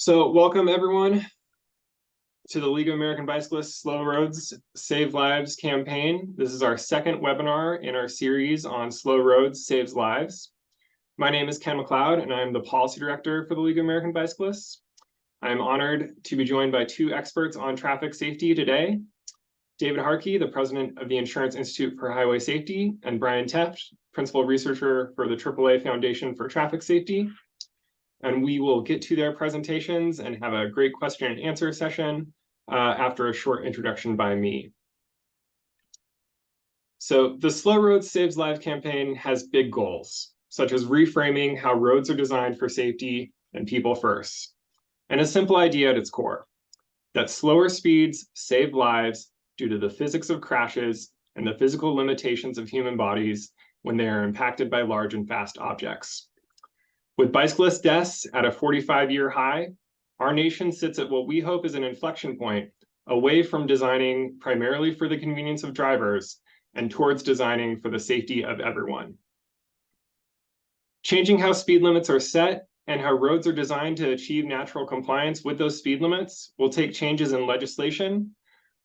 So welcome everyone to the League of American Bicyclists Slow Roads Save Lives campaign. This is our second webinar in our series on Slow Roads Saves Lives. My name is Ken McLeod and I'm the Policy Director for the League of American Bicyclists. I'm honored to be joined by two experts on traffic safety today. David Harkey, the President of the Insurance Institute for Highway Safety, and Brian Teft, Principal Researcher for the AAA Foundation for Traffic Safety. And we will get to their presentations and have a great question and answer session after a short introduction by me. So the Slow Roads Saves Lives campaign has big goals, such as reframing how roads are designed for safety and people first. And a simple idea at its core, that slower speeds save lives due to the physics of crashes and the physical limitations of human bodies when they are impacted by large and fast objects. With bicyclist deaths at a 45-year high, our nation sits at what we hope is an inflection point away from designing primarily for the convenience of drivers and towards designing for the safety of everyone. Changing how speed limits are set and how roads are designed to achieve natural compliance with those speed limits will take changes in legislation,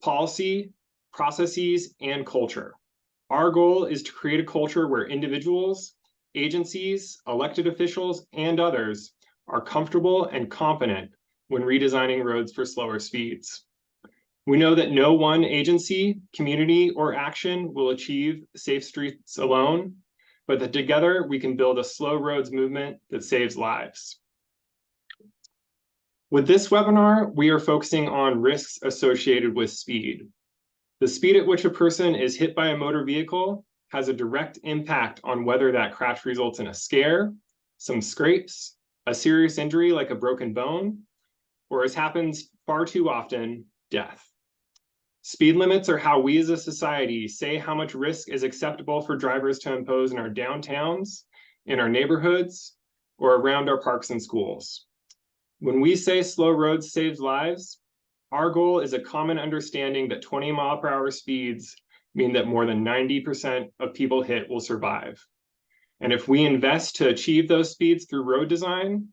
policy, processes, and culture. Our goal is to create a culture where individuals, agencies, elected officials, and others are comfortable and confident when redesigning roads for slower speeds. We know that no one agency, community, or action will achieve safe streets alone, but that together we can build a slow roads movement that saves lives. With this webinar, we are focusing on risks associated with speed. The speed at which a person is hit by a motor vehicle has a direct impact on whether that crash results in a scare, some scrapes, a serious injury like a broken bone, or as happens far too often, death. Speed limits are how we as a society say how much risk is acceptable for drivers to impose in our downtowns, in our neighborhoods, or around our parks and schools. When we say slow roads saves lives, our goal is a common understanding that 20-mile-per-hour speeds mean that more than 90% of people hit will survive. And if we invest to achieve those speeds through road design,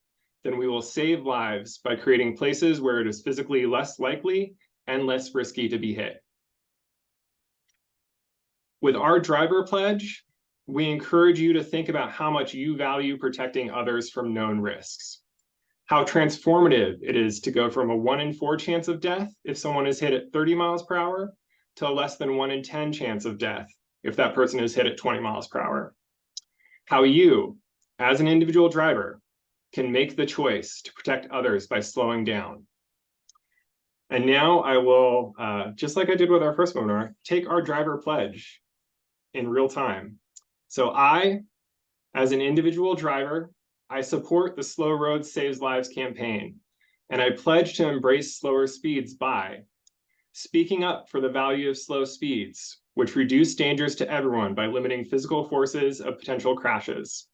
then we will save lives by creating places where it is physically less likely and less risky to be hit. With our driver pledge, we encourage you to think about how much you value protecting others from known risks. How transformative it is to go from a 1 in 4 chance of death if someone is hit at 30 miles per hour to a less than 1 in 10 chance of death if that person is hit at 20 miles per hour. How you, as an individual driver, can make the choice to protect others by slowing down. And now I will, just like I did with our first webinar, take our driver pledge in real time. So I, as an individual driver, I support the Slow Roads Saves Lives campaign, and I pledge to embrace slower speeds by speaking up for the value of slow speeds, which reduce dangers to everyone by limiting physical forces of potential crashes.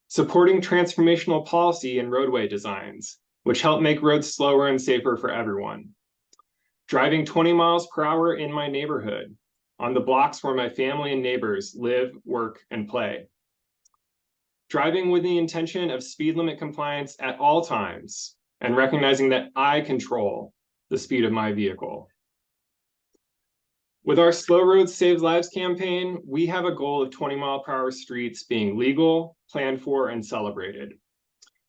Supporting transformational policy and roadway designs, which help make roads slower and safer for everyone. Driving 20 miles per hour in my neighborhood, on the blocks where my family and neighbors live, work, and play. Driving with the intention of speed limit compliance at all times, and recognizing that I control the speed of my vehicle. With our Slow Roads Saves Lives campaign, we have a goal of 20-mile-per-hour streets being legal, planned for, and celebrated.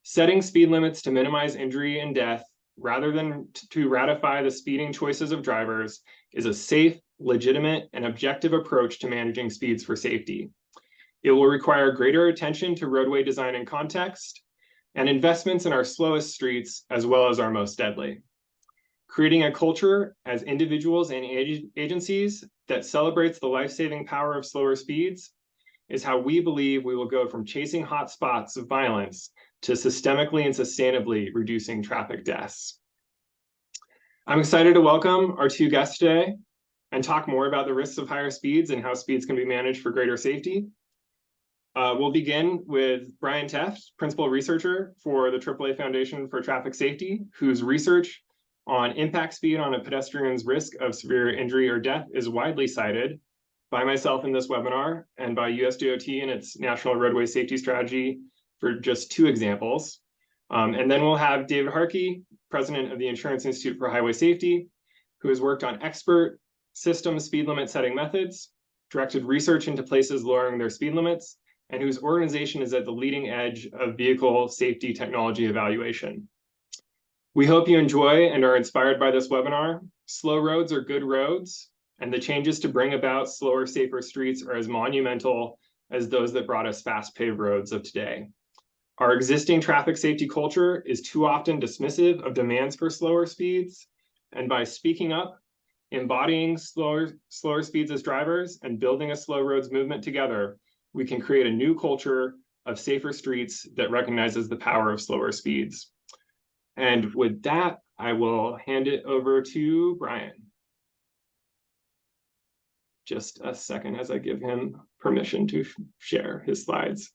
Setting speed limits to minimize injury and death, rather than to ratify the speeding choices of drivers, is a safe, legitimate, and objective approach to managing speeds for safety. It will require greater attention to roadway design and context, and investments in our slowest streets as well as our most deadly. Creating a culture as individuals and agencies that celebrates the life-saving power of slower speeds is how we believe we will go from chasing hot spots of violence to systemically and sustainably reducing traffic deaths. I'm excited to welcome our two guests today and talk more about the risks of higher speeds and how speeds can be managed for greater safety. We'll begin with Brian Teft, Principal Researcher for the AAA Foundation for Traffic Safety, whose research on impact speed on a pedestrian's risk of severe injury or death is widely cited by myself in this webinar and by USDOT in its National Roadway Safety Strategy for just 2 examples. And then we'll have David Harkey, president of the Insurance Institute for Highway Safety, who has worked on expert system speed limit setting methods, directed research into places lowering their speed limits, and whose organization is at the leading edge of vehicle safety technology evaluation. We hope you enjoy and are inspired by this webinar. Slow roads are good roads, and the changes to bring about slower, safer streets are as monumental as those that brought us fast paved roads of today. Our existing traffic safety culture is too often dismissive of demands for slower speeds, and by speaking up, embodying slower speeds as drivers, and building a slow roads movement together, we can create a new culture of safer streets that recognizes the power of slower speeds. And with that, I will hand it over to Brian. Just a second as I give him permission to share his slides.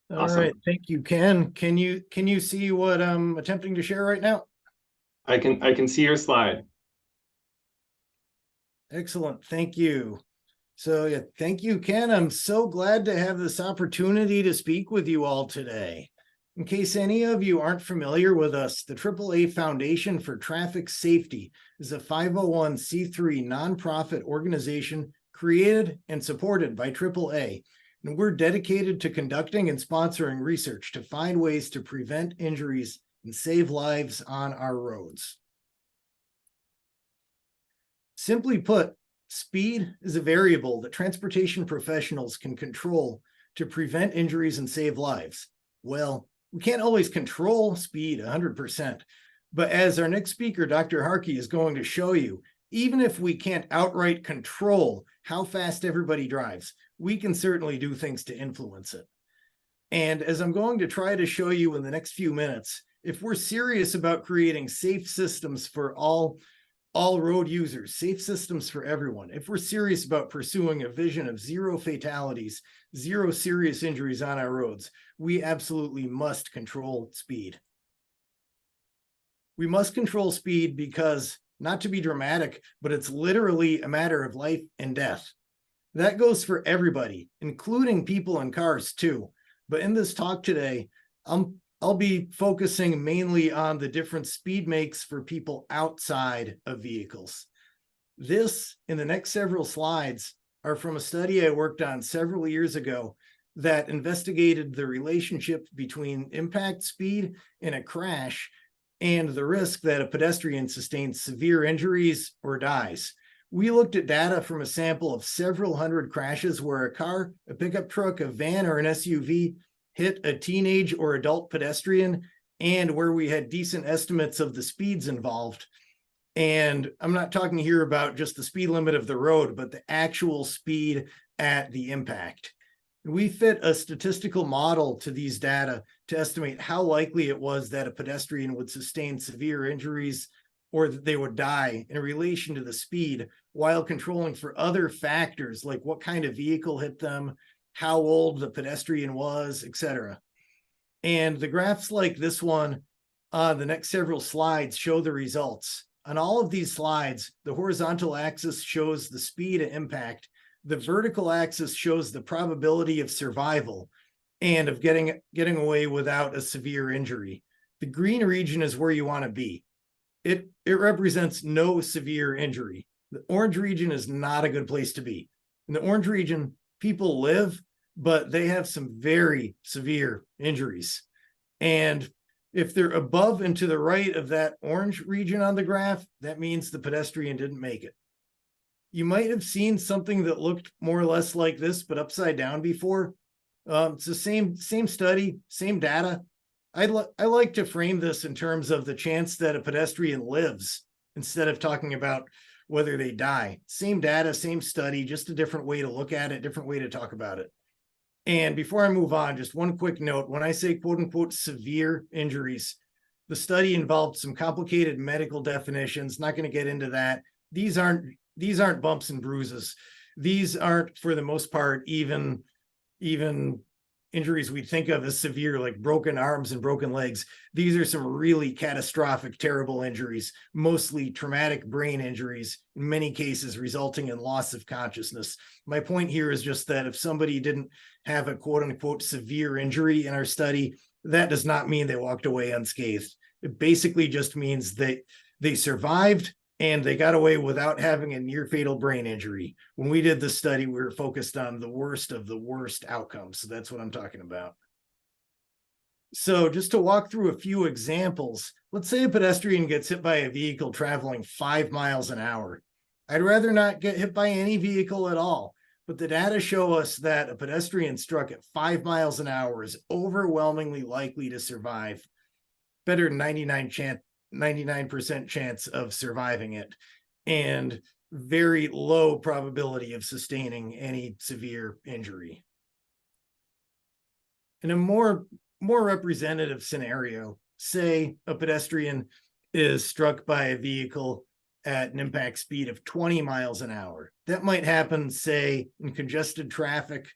All Awesome. right, thank you, Ken. Can you see what I'm attempting to share right now? I can see your slide. Excellent, thank you. So yeah, thank you, Ken. I'm so glad to have this opportunity to speak with you all today. In case any of you aren't familiar with us, the AAA Foundation for Traffic Safety is a 501c3 nonprofit organization created and supported by AAA. And we're dedicated to conducting and sponsoring research to find ways to prevent injuries and save lives on our roads. Simply put, speed is a variable that transportation professionals can control to prevent injuries and save lives. Well, we can't always control speed 100%, but as our next speaker, Dr. Harkey, is going to show you, even if we can't outright control how fast everybody drives, we can certainly do things to influence it. And as I'm going to try to show you in the next few minutes, if we're serious about creating safe systems for all road users, safe systems for everyone, if we're serious about pursuing a vision of zero fatalities, zero serious injuries on our roads, we absolutely must control speed. We must control speed because, not to be dramatic, but it's literally a matter of life and death. That goes for everybody, including people in cars too. But in this talk today, I'll be focusing mainly on the different speed makes for people outside of vehicles. This, in the next several slides, are from a study I worked on several years ago that investigated the relationship between impact speed in a crash and the risk that a pedestrian sustains severe injuries or dies. We looked at data from a sample of several hundred crashes where a car, a pickup truck, a van, or an SUV hit a teenage or adult pedestrian, and where we had decent estimates of the speeds involved. And I'm not talking here about just the speed limit of the road, but the actual speed at the impact. We fit a statistical model to these data to estimate how likely it was that a pedestrian would sustain severe injuries or that they would die in relation to the speed, while controlling for other factors like what kind of vehicle hit them, how old the pedestrian was, etc. And the graphs like this one, the next several slides show the results. On all of these slides, the horizontal axis shows the speed at impact. The vertical axis shows the probability of survival and of getting away without a severe injury. The green region is where you want to be. It represents no severe injury. The orange region is not a good place to be. In the orange region, people live, but they have some very severe injuries. And if they're above and to the right of that orange region on the graph, that means the pedestrian didn't make it. You might have seen something that looked more or less like this, but upside down before. It's the same study, same data. I like to frame this in terms of the chance that a pedestrian lives instead of talking about whether they die. Same data, same study, just a different way to look at it, different way to talk about it. And before I move on, just one quick note. When I say quote unquote severe injuries, the study involved some complicated medical definitions. Not going to get into that. These aren't bumps and bruises. These aren't, for the most part, even injuries we think of as severe, like broken arms and broken legs. These are some really catastrophic, terrible injuries, mostly traumatic brain injuries, in many cases resulting in loss of consciousness. My point here is just that if somebody didn't have a quote unquote severe injury in our study, that does not mean they walked away unscathed. It basically just means that they survived and they got away without having a near fatal brain injury. When we did the study, we were focused on the worst of the worst outcomes. So that's what I'm talking about. So just to walk through a few examples, let's say a pedestrian gets hit by a vehicle traveling 5 miles an hour. I'd rather not get hit by any vehicle at all, but the data show us that a pedestrian struck at 5 miles an hour is overwhelmingly likely to survive, better than 99% chance of surviving it, and very low probability of sustaining any severe injury. In a more representative scenario, say a pedestrian is struck by a vehicle at an impact speed of 20 miles an hour. That might happen, say, in congested traffic,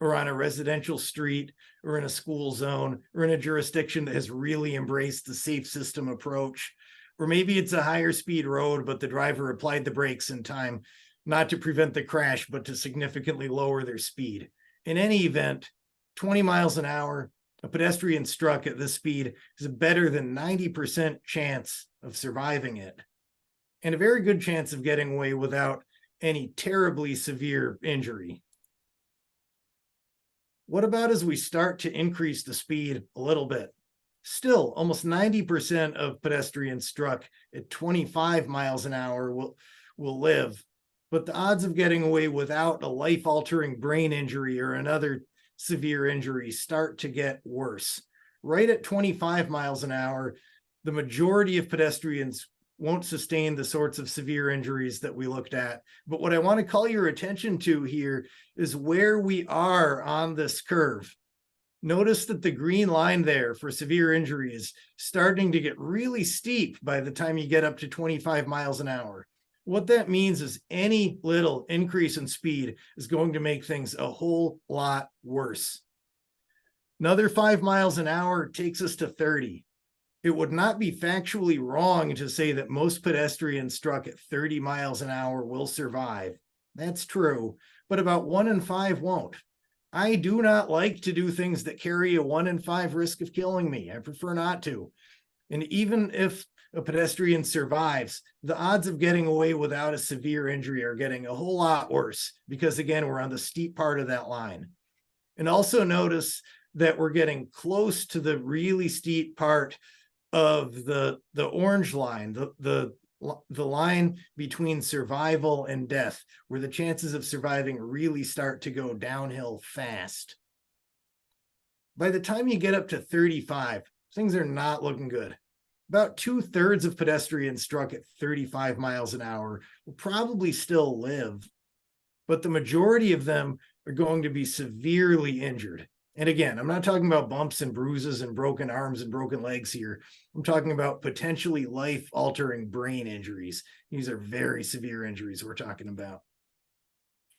or on a residential street, or in a school zone, or in a jurisdiction that has really embraced the safe system approach. Or maybe it's a higher speed road, but the driver applied the brakes in time, not to prevent the crash, but to significantly lower their speed. In any event, 20 miles an hour, a pedestrian struck at this speed has a better than 90% chance of surviving it, and a very good chance of getting away without any terribly severe injury. What about as we start to increase the speed a little bit? Still, almost 90% of pedestrians struck at 25 miles an hour will live, but the odds of getting away without a life-altering brain injury or another severe injury start to get worse. Right at 25 miles an hour, the majority of pedestrians won't sustain the sorts of severe injuries that we looked at. But what I want to call your attention to here is where we are on this curve. Notice that the green line there for severe injury is starting to get really steep by the time you get up to 25 miles an hour. What that means is any little increase in speed is going to make things a whole lot worse. Another 5 miles an hour takes us to 30. It would not be factually wrong to say that most pedestrians struck at 30 miles an hour will survive. That's true, but about 1 in 5 won't. I do not like to do things that carry a 1 in 5 risk of killing me. I prefer not to. And even if a pedestrian survives, the odds of getting away without a severe injury are getting a whole lot worse because, again, we're on the steep part of that line. And also notice that we're getting close to the really steep part of the orange line, the line between survival and death, where the chances of surviving really start to go downhill fast. By the time you get up to 35, things are not looking good. About 2/3 of pedestrians struck at 35 miles an hour will probably still live, but the majority of them are going to be severely injured. And again, I'm not talking about bumps and bruises and broken arms and broken legs here. I'm talking about potentially life-altering brain injuries. These are very severe injuries we're talking about.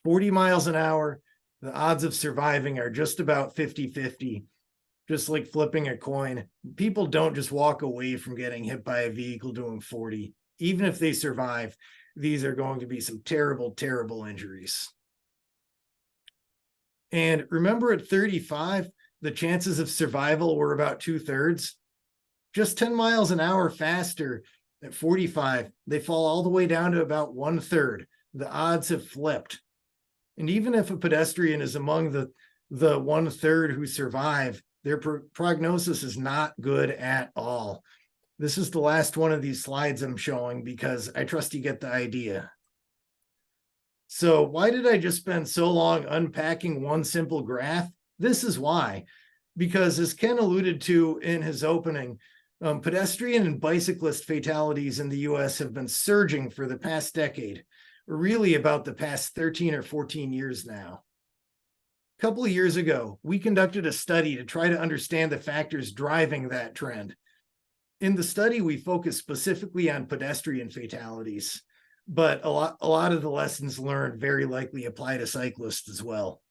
40 miles an hour, the odds of surviving are just about 50-50, just like flipping a coin. People don't just walk away from getting hit by a vehicle doing 40. Even if they survive, these are going to be some terrible, terrible injuries. And remember, at 35, the chances of survival were about 2/3. Just 10 miles an hour faster at 45, they fall all the way down to about 1/3. The odds have flipped. And even if a pedestrian is among the 1/3 who survive, their prognosis is not good at all. This is the last one of these slides I'm showing because I trust you get the idea. So why did I just spend so long unpacking one simple graph? This is why. Because as Ken alluded to in his opening, pedestrian and bicyclist fatalities in the US have been surging for the past decade, really about the past 13 or 14 years now. A couple of years ago, we conducted a study to try to understand the factors driving that trend. In the study, we focused specifically on pedestrian fatalities, but a lot of the lessons learned very likely apply to cyclists as well.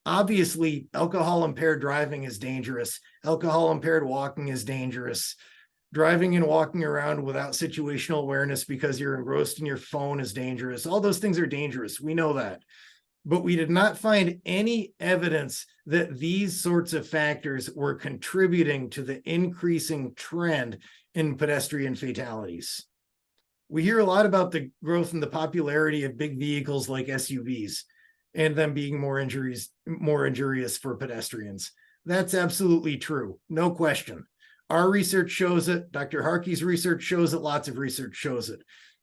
Obviously, alcohol impaired driving is dangerous. Alcohol impaired walking is dangerous. Driving and walking around without situational awareness because you're engrossed in your phone is dangerous. All those things are dangerous. We know that. But we did not find any evidence that these sorts of factors were contributing to the increasing trend in pedestrian fatalities. We hear a lot about the growth in the popularity of big vehicles like SUVs and them being more injurious for pedestrians. That's absolutely true, no question. Our research shows it. Dr. Harkey's research shows it. Lots of research shows it.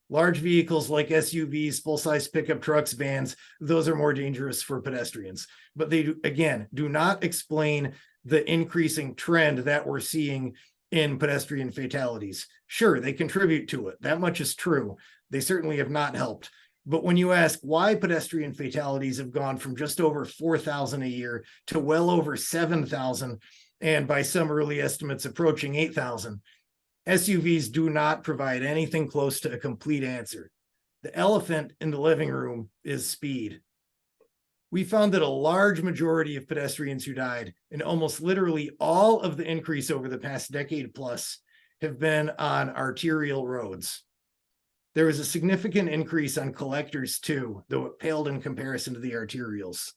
Large vehicles like SUVs, full-size pickup trucks, vans, those are more dangerous for pedestrians. But they, again, do not explain the increasing trend that we're seeing in pedestrian fatalities. Sure, they contribute to it. That much is true. They certainly have not helped. But when you ask why pedestrian fatalities have gone from just over 4,000 a year to well over 7,000, and by some early estimates approaching 8,000, SUVs do not provide anything close to a complete answer. The elephant in the living room is speed. We found that a large majority of pedestrians who died, and almost literally all of the increase over the past decade plus, have been on arterial roads. There was a significant increase on collectors too, though it paled in comparison to the arterials.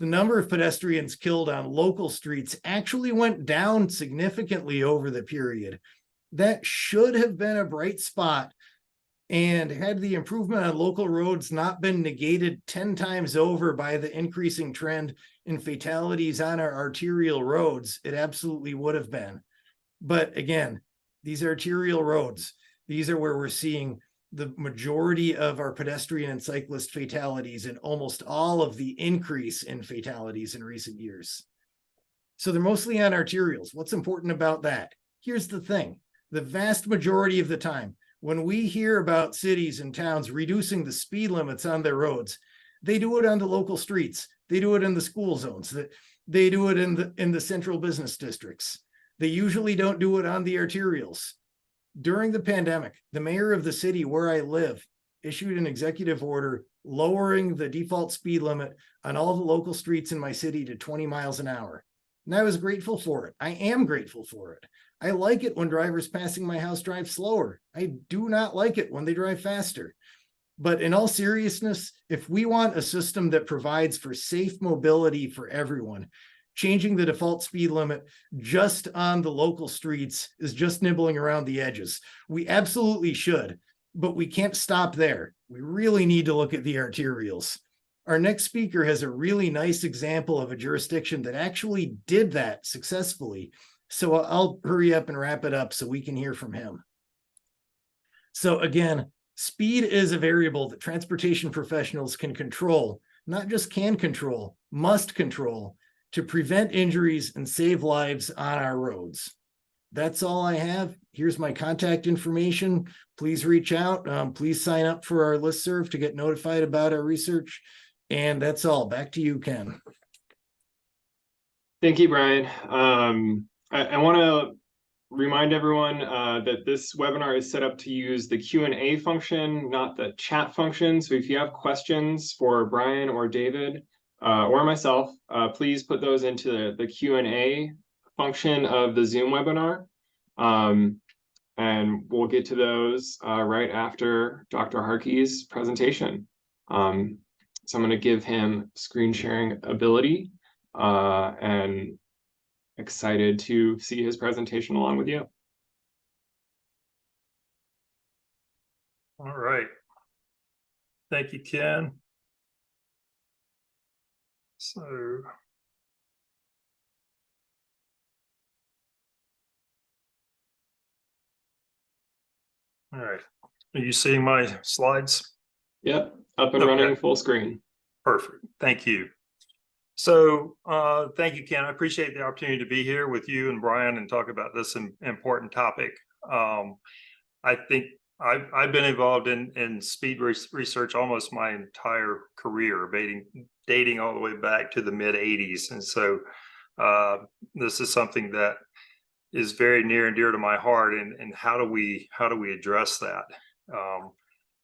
The number of pedestrians killed on local streets actually went down significantly over the period. That should have been a bright spot. And had the improvement on local roads not been negated 10 times over by the increasing trend in fatalities on our arterial roads, it absolutely would have been. But again, these arterial roads, these are where we're seeing the majority of our pedestrian and cyclist fatalities and almost all of the increase in fatalities in recent years. So they're mostly on arterials. What's important about that? Here's the thing. The vast majority of the time, when we hear about cities and towns reducing the speed limits on their roads, they do it on the local streets. They do it in the school zones. They do it in the central business districts. They usually don't do it on the arterials. During the pandemic, the mayor of the city where I live issued an executive order lowering the default speed limit on all the local streets in my city to 20 miles an hour. And I was grateful for it. I am grateful for it. I like it when drivers passing my house drive slower. I do not like it when they drive faster. But in all seriousness, if we want a system that provides for safe mobility for everyone, changing the default speed limit just on the local streets is just nibbling around the edges. We absolutely should, but we can't stop there. We really need to look at the arterials. Our next speaker has a really nice example of a jurisdiction that actually did that successfully. So I'll hurry up and wrap it up so we can hear from him. So again, speed is a variable that transportation professionals can control, not just can control, must control, to prevent injuries and save lives on our roads. That's all I have. Here's my contact information. Please reach out. Please sign up for our listserv to get notified about our research. And that's all. Back to you, Ken. Thank you, Brian. I want to remind everyone that this webinar is set up to use the Q&A function, not the chat function. So if you have questions for Brian or David or myself, please put those into the Q&A function of the Zoom webinar. And we'll get to those right after Dr. Harkey's presentation. So I'm going to give him screen sharing ability and excited to see his presentation along with you. All right. Thank you, Ken. So, all right. Are you seeing my slides? Yep, up and running full screen. Perfect. Thank you. So thank you, Ken. I appreciate the opportunity to be here with you and Brian and talk about this important topic. I think I've been involved in speed research almost my entire career, dating all the way back to the mid 80s. And so this is something that is very near and dear to my heart. And how do we address that?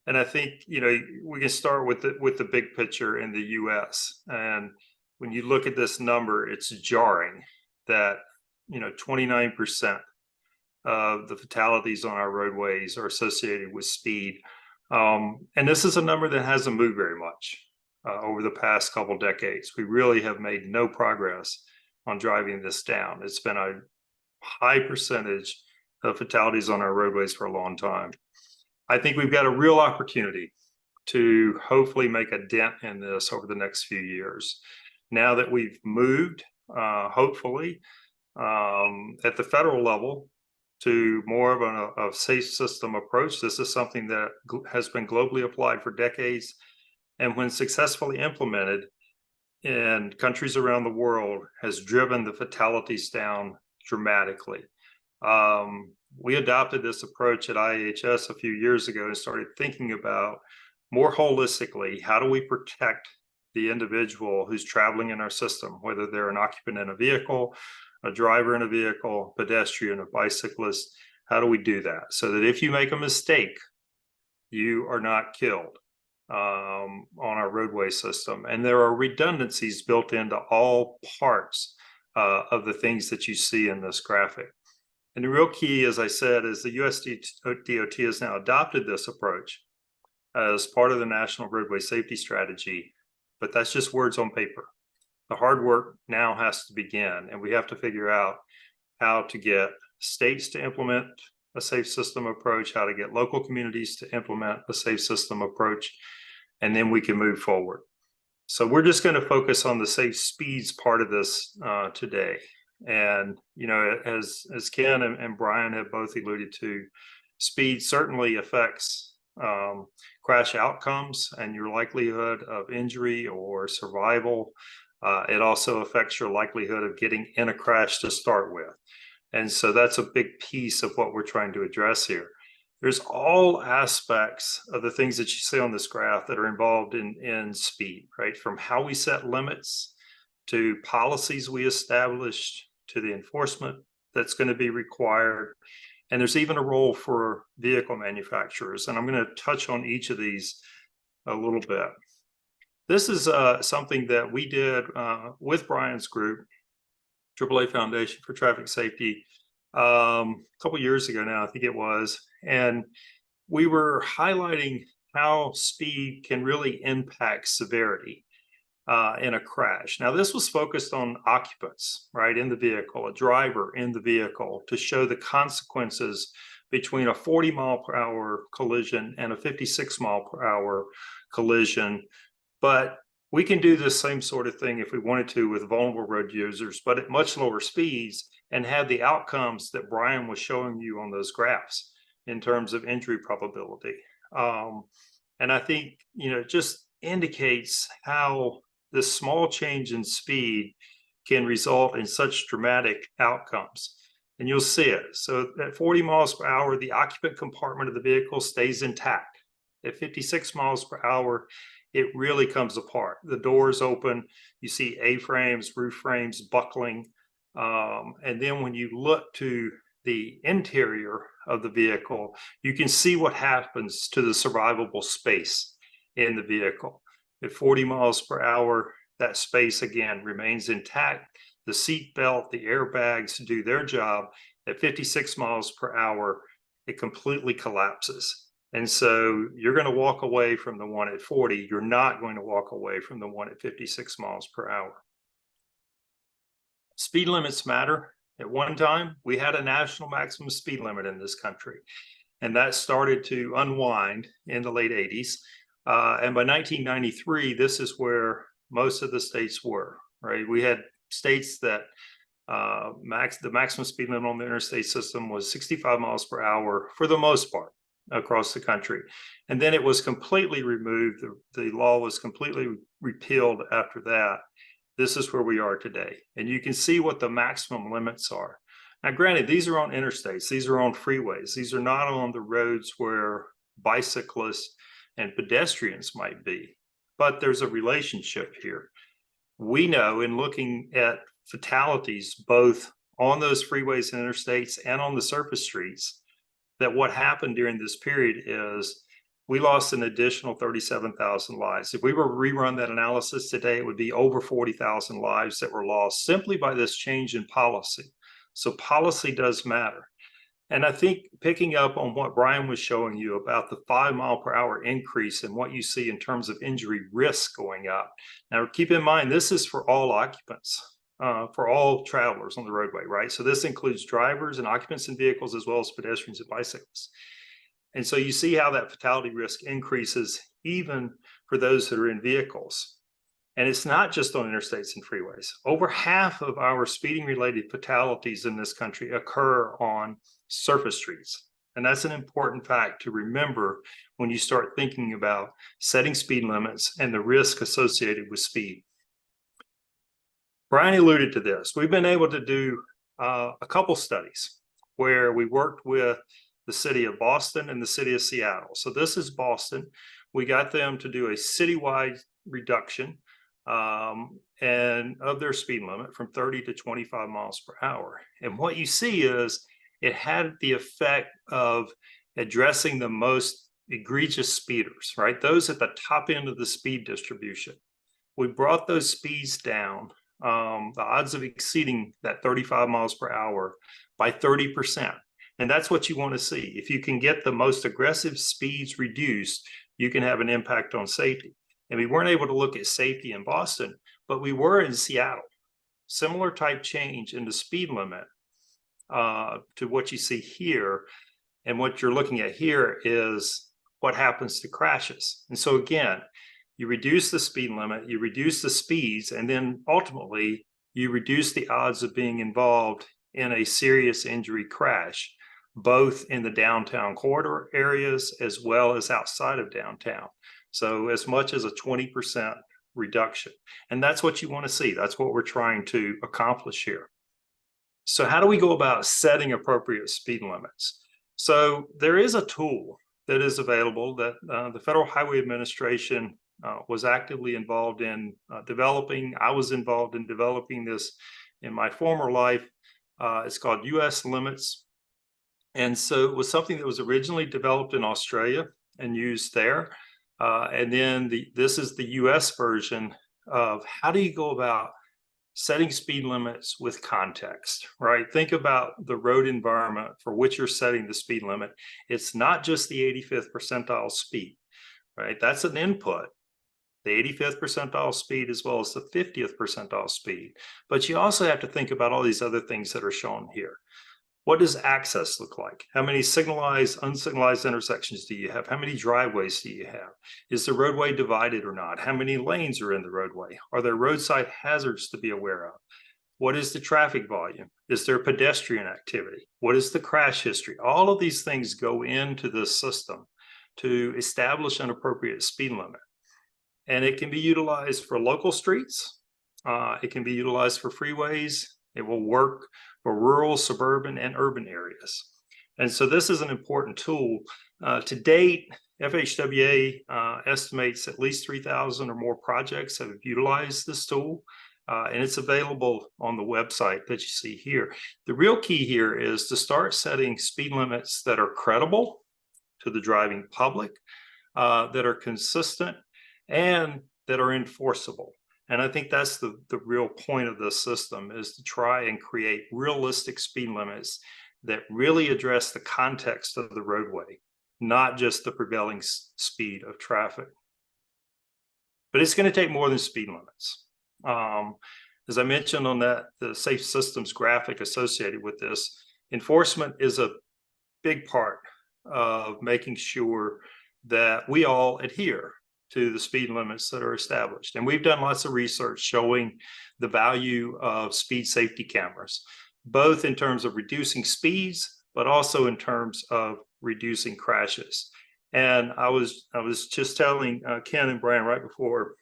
And I think, you know, we can start with the big picture in the U.S. And when you look at this number, it's jarring that 29% of the fatalities on our roadways are associated with speed. And this is a number that hasn't moved very much over the past couple decades. We really have made no progress on driving this down. It's been a high percentage of fatalities on our roadways for a long time. I think we've got a real opportunity to hopefully make a dent in this over the next few years. Now that we've moved, hopefully, at the federal level to more of a safe system approach. This is something that has been globally applied for decades. And when successfully implemented in countries around the world, has driven the fatalities down dramatically. We adopted this approach at IHS a few years ago and started thinking about more holistically, how do we protect the individual who's traveling in our system, whether they're an occupant in a vehicle, a driver in a vehicle, pedestrian, a bicyclist. How do we do that so that if you make a mistake, you are not killed on our roadway system? And there are redundancies built into all parts of the things that you see in this graphic. And the real key, as I said, is the US DOT has now adopted this approach as part of the National Roadway Safety Strategy, but that's just words on paper. The hard work now has to begin, and we have to figure out how to get states to implement a safe system approach, how to get local communities to implement a safe system approach, and then we can move forward. So we're just going to focus on the safe speeds part of this today. And, as Ken and Brian have both alluded to, speed certainly affects crash outcomes and your likelihood of injury or survival. It also affects your likelihood of getting in a crash to start with. And so that's a big piece of what we're trying to address here. There's all aspects of the things that you see on this graph that are involved in speed, right? From how we set limits to policies we established to the enforcement that's going to be required. And there's even a role for vehicle manufacturers. And I'm going to touch on each of these a little bit. This is something that we did with Brian's group, AAA Foundation for Traffic Safety, a couple years ago now, I think it was. And we were highlighting how speed can really impact severity in a crash. Now, this was focused on occupants, right, in the vehicle, a driver in the vehicle, to show the consequences between a 40 mile per hour collision and a 56 mile per hour collision. But we can do the same sort of thing if we wanted to with vulnerable road users, but at much lower speeds, and have the outcomes that Brian was showing you on those graphs in terms of injury probability. And I think, it just indicates how this small change in speed can result in such dramatic outcomes. And you'll see it. So at 40 miles per hour, the occupant compartment of the vehicle stays intact. At 56 miles per hour, it really comes apart. The doors open, you see A-frames, roof frames buckling. And then when you look to the interior of the vehicle, you can see what happens to the survivable space in the vehicle. At 40 miles per hour, that space again remains intact. The seat belt, the airbags do their job. At 56 miles per hour, it completely collapses. And so you're going to walk away from the one at 40. You're not going to walk away from the one at 56 miles per hour. Speed limits matter. At one time, we had a national maximum speed limit in this country, and that started to unwind in the late 80s. And by 1993, this is where most of the states were, right? We had states that the maximum speed limit on the interstate system was 65 miles per hour for the most part across the country. And then it was completely removed. The law was completely repealed after that. This is where we are today. And you can see what the maximum limits are. Now, granted, these are on interstates. These are on freeways. These are not on the roads where bicyclists and pedestrians might be. But there's a relationship here. We know in looking at fatalities, both on those freeways and interstates and on the surface streets, that what happened during this period is we lost an additional 37,000 lives. If we were to rerun that analysis today, it would be over 40,000 lives that were lost simply by this change in policy. So policy does matter. And I think picking up on what Brian was showing you about the 5-mile-per-hour increase and what you see in terms of injury risk going up. Now, keep in mind, this is for all occupants, for all travelers on the roadway, right? So this includes drivers and occupants in vehicles as well as pedestrians and bicyclists. And so you see how that fatality risk increases even for those that are in vehicles. And it's not just on interstates and freeways. Over half of our speeding related fatalities in this country occur on surface streets. And that's an important fact to remember when you start thinking about setting speed limits and the risk associated with speed. Brian alluded to this. We've been able to do a couple studies where we worked with the city of Boston and the city of Seattle. So this is Boston. We got them to do a citywide reduction and of their speed limit from 30 to 25 miles per hour. And what you see is it had the effect of addressing the most egregious speeders, right? Those at the top end of the speed distribution. We brought those speeds down, the odds of exceeding that 35 miles per hour by 30%. And that's what you want to see. If you can get the most aggressive speeds reduced, you can have an impact on safety. And we weren't able to look at safety in Boston, but we were in Seattle. Similar type change in the speed limit to what you see here. And what you're looking at here is what happens to crashes. And so again, you reduce the speed limit, you reduce the speeds, and then ultimately you reduce the odds of being involved in a serious injury crash, both in the downtown corridor areas as well as outside of downtown. So as much as a 20% reduction. And that's what you want to see. That's what we're trying to accomplish here. So how do we go about setting appropriate speed limits? So there is a tool that is available that the Federal Highway Administration was actively involved in developing. I was involved in developing this in my former life. It's called US Limits. And so it was something that was originally developed in Australia and used there. And then this is the US version of how do you go about setting speed limits with context, right? Think about the road environment for which you're setting the speed limit. It's not just the 85th percentile speed, right? That's an input, the 85th percentile speed as well as the 50th percentile speed. But you also have to think about all these other things that are shown here. What does access look like? How many signalized, unsignalized intersections do you have? How many driveways do you have? Is the roadway divided or not? How many lanes are in the roadway? Are there roadside hazards to be aware of? What is the traffic volume? Is there pedestrian activity? What is the crash history? All of these things go into this system to establish an appropriate speed limit. And it can be utilized for local streets. It can be utilized for freeways. It will work for rural, suburban, and urban areas. And so this is an important tool. To date, FHWA estimates at least 3,000 or more projects have utilized this tool, and it's available on the website that you see here. The real key here is to start setting speed limits that are credible to the driving public, that are consistent, and that are enforceable. And I think that's the real point of this system, is to try and create realistic speed limits that really address the context of the roadway, not just the prevailing speed of traffic. But it's going to take more than speed limits. As I mentioned on the safe systems graphic associated with this, enforcement is a big part of making sure that we all adhere to the speed limits that are established. And we've done lots of research showing the value of speed safety cameras, both in terms of reducing speeds, but also in terms of reducing crashes. And I was just telling Ken and Brian right before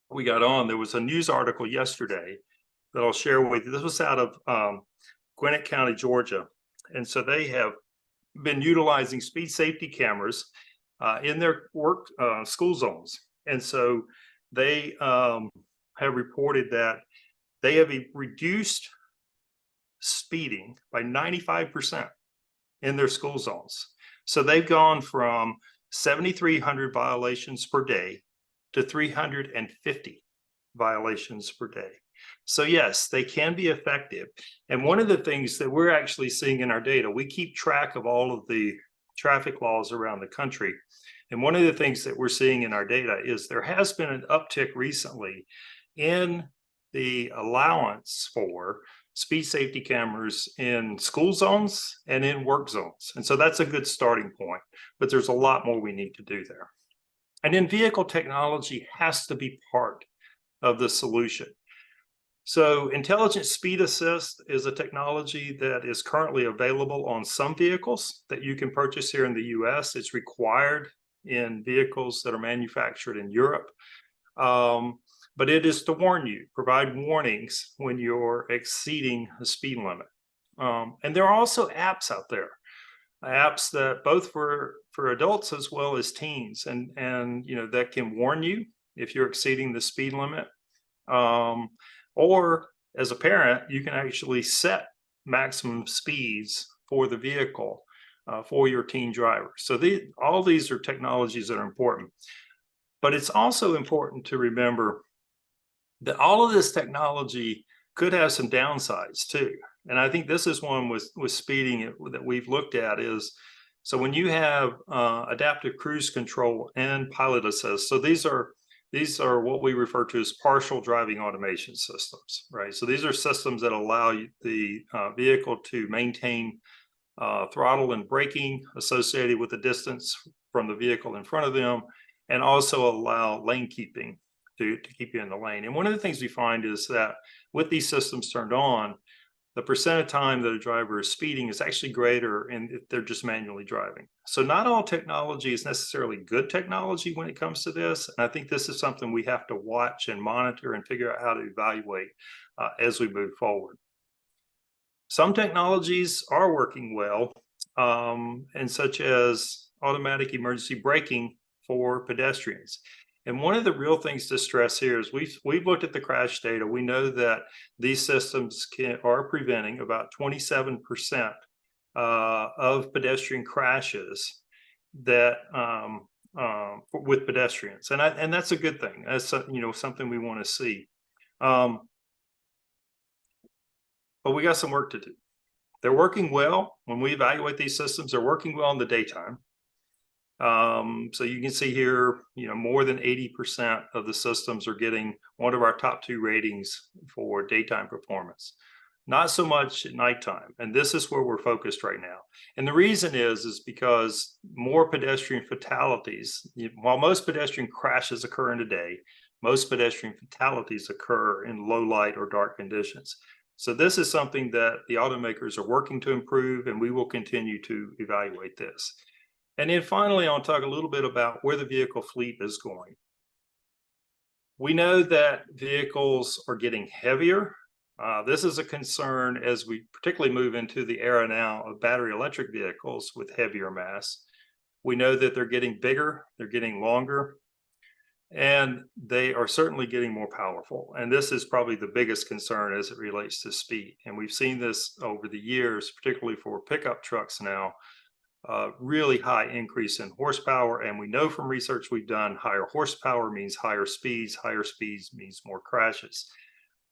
we got on, there was a news article yesterday that I'll share with you. This was out of Gwinnett County, Georgia. And so they have been utilizing speed safety cameras in their school zones. And so they have reported that they have reduced speeding by 95% in their school zones. So they've gone from 7,300 violations per day to 350 violations per day. So yes, they can be effective. And one of the things that we're actually seeing in our data, we keep track of all of the traffic laws around the country. And one of the things that we're seeing in our data is there has been an uptick recently in the allowance for speed safety cameras in school zones and in work zones. And so that's a good starting point, but there's a lot more we need to do there. And then vehicle technology has to be part of the solution. So intelligent speed assist is a technology that is currently available on some vehicles that you can purchase here in the US. It's required in vehicles that are manufactured in Europe. But it is to warn you, provide warnings when you're exceeding the speed limit. And there are also apps out there, apps that both for adults as well as teens, and you know, that can warn you if you're exceeding the speed limit. Or as a parent, you can actually set maximum speeds for the vehicle for your teen driver. So all these are technologies that are important. But it's also important to remember that all of this technology could have some downsides too. And I think this is one with speeding that we've looked at is, so when you have adaptive cruise control and pilot assist, so these are what we refer to as partial driving automation systems, right? So these are systems that allow the vehicle to maintain throttle and braking associated with the distance from the vehicle in front of them, and also allow lane keeping to keep you in the lane. And one of the things we find is that with these systems turned on, the percent of time that a driver is speeding is actually greater and if they're just manually driving. So not all technology is necessarily good technology when it comes to this. And I think this is something we have to watch and monitor and figure out how to evaluate as we move forward. Some technologies are working well, and such as automatic emergency braking for pedestrians. And one of the real things to stress here is we've looked at the crash data. We know that these systems are preventing about 27% of pedestrian crashes that with pedestrians, and that's a good thing. That's something we want to see. But we got some work to do. They're working well when we evaluate these systems. They're working well in the daytime. So you can see here, more than 80% of the systems are getting one of our top 2 ratings for daytime performance. Not so much at nighttime. And this is where we're focused right now. And the reason is because more pedestrian fatalities, while most pedestrian crashes occur in a day, most pedestrian fatalities occur in low light or dark conditions. So this is something that the automakers are working to improve, and we will continue to evaluate this. And then finally, I'll talk a little bit about where the vehicle fleet is going. We know that vehicles are getting heavier. This is a concern as we particularly move into the era now of battery electric vehicles with heavier mass. We know that they're getting bigger, they're getting longer, and they are certainly getting more powerful. And this is probably the biggest concern as it relates to speed. And we've seen this over the years, particularly for pickup trucks now. Really high increase in horsepower. And we know from research we've done, higher horsepower means higher speeds means more crashes.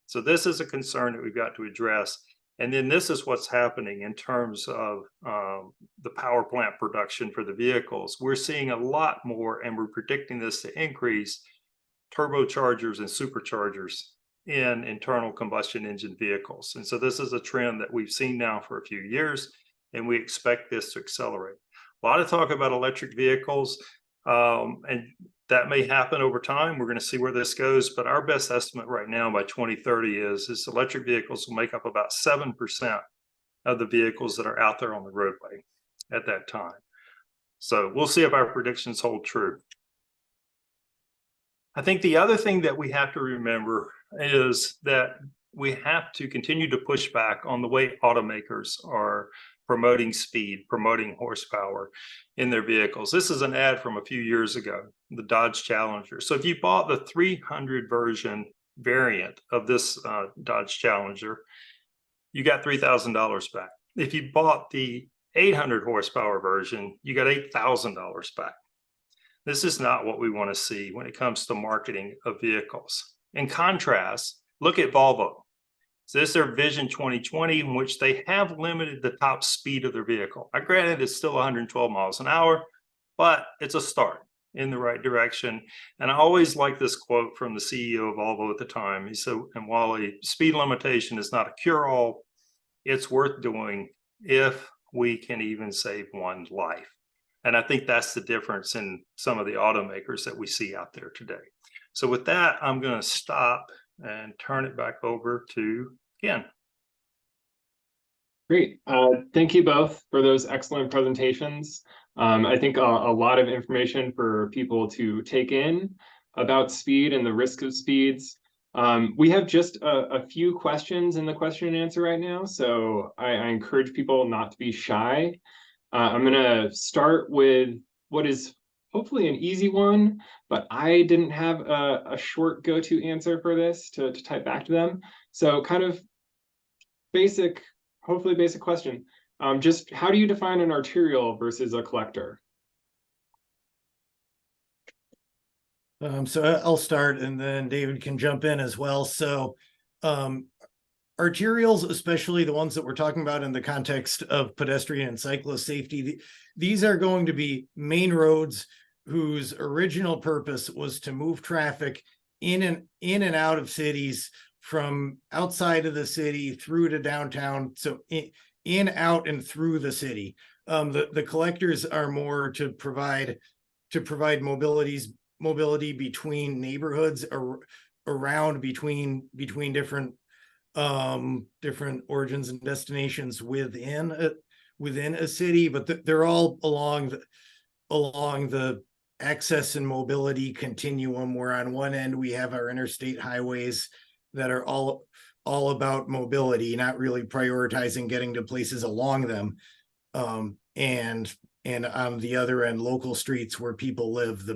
So this is a concern that we've got to address. And then this is what's happening in terms of the power plant production for the vehicles. We're seeing a lot more, and we're predicting this to increase, turbochargers and superchargers in internal combustion engine vehicles. And so this is a trend that we've seen now for a few years, and we expect this to accelerate. A lot of talk about electric vehicles, and that may happen over time. We're going to see where this goes, but our best estimate right now by 2030 is electric vehicles will make up about 7% of the vehicles that are out there on the roadway at that time. So we'll see if our predictions hold true. I think the other thing that we have to remember is that we have to continue to push back on the way automakers are promoting speed, promoting horsepower in their vehicles. This is an ad from a few years ago, the Dodge Challenger. So if you bought the 300 version variant of this Dodge Challenger, you got $3,000 back. If you bought the 800 horsepower version, you got $8,000 back. This is not what we want to see when it comes to marketing of vehicles. In contrast, look at Volvo. So this is their Vision 2020, in which they have limited the top speed of their vehicle. Now, granted, it's still 112 miles an hour, but it's a start in the right direction. And I always like this quote from the CEO of Volvo at the time. He said, and while a speed limitation is not a cure-all, it's worth doing if we can even save one life. And I think that's the difference in some of the automakers that we see out there today. So with that, I'm going to stop and turn it back over to Ken. Great. Thank you both for those excellent presentations. I think a lot of information for people to take in about speed and the risk of speeds. We have just a few questions in the question and answer right now, so I encourage people not to be shy. I'm going to start with what is hopefully an easy one, but I didn't have a short go-to answer for this to type back to them. So kind of basic, hopefully basic question. Just how do you define an arterial versus a collector? So I'll start and then David can jump in as well. So arterials, especially the ones that we're talking about in the context of pedestrian and cyclist safety, these are going to be main roads whose original purpose was to move traffic in and out of cities, from outside of the city through to downtown. So in, out, and through the city. The collectors are more to provide mobility between neighborhoods, around between different origins and destinations within a city, but they're all along the access and mobility continuum, where on one end we have our interstate highways that are all about mobility, not really prioritizing getting to places along them, and on the other end, local streets where people live.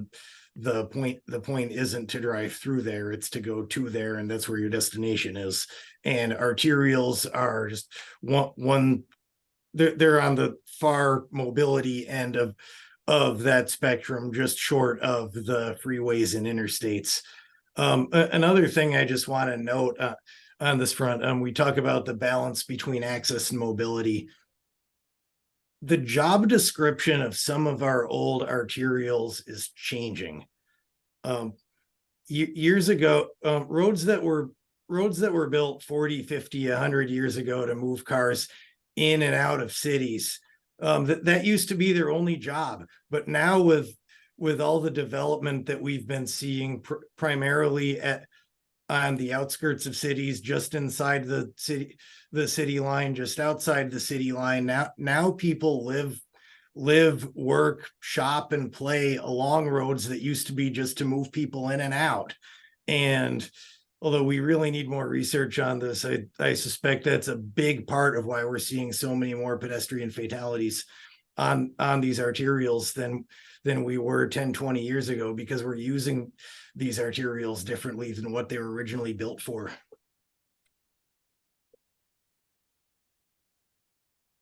The point isn't to drive through there, it's to go to there, and that's where your destination is. And arterials are just one they're on the far mobility end of that spectrum, just short of the freeways and interstates. Another thing I just want to note on this front, we talk about the balance between access and mobility. The job description of some of our old arterials is changing. Years ago, roads that were built 40, 50, 100 years ago to move cars in and out of cities, that used to be their only job. But now with all the development that we've been seeing, primarily on the outskirts of cities, just inside the city line, just outside the city line, now people live, work, shop, and play along roads that used to be just to move people in and out. And although we really need more research on this, I suspect that's a big part of why we're seeing so many more pedestrian fatalities on these arterials than we were 10, 20 years ago, because we're using these arterials differently than what they were originally built for.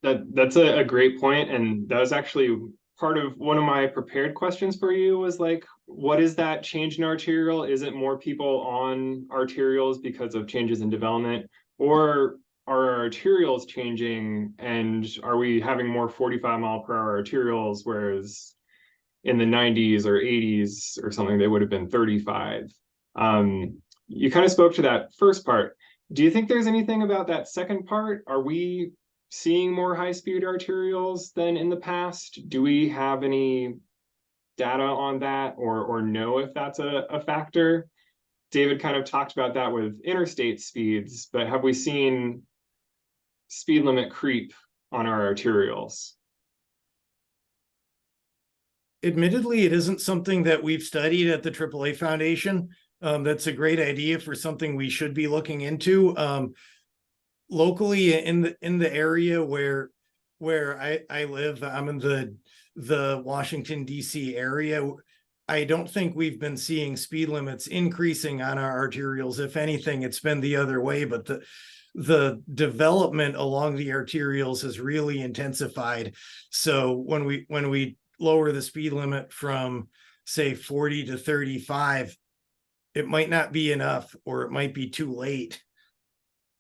That's a great point, and that was actually part of one of my prepared questions for you, was like, what is that change in arterial? Is it more people on arterials because of changes in development, or are our arterials changing, and are we having more 45-mile-per-hour arterials, whereas in the 90s or 80s or something they would have been 35? You kind of spoke to that first part. Do you think there's anything about that second part? Are we seeing more high-speed arterials than in the past? Do we have any data on that, or know if that's a factor? David kind of talked about that with interstate speeds, but have we seen speed limit creep on our arterials? Admittedly, it isn't something that we've studied at the AAA Foundation. That's a great idea for something we should be looking into. Locally in the area where I live, I'm in the Washington, D.C. area. I don't think we've been seeing speed limits increasing on our arterials. If anything, it's been the other way, but the development along the arterials has really intensified. So when we lower the speed limit from say 40 to 35, it might not be enough, or it might be too late.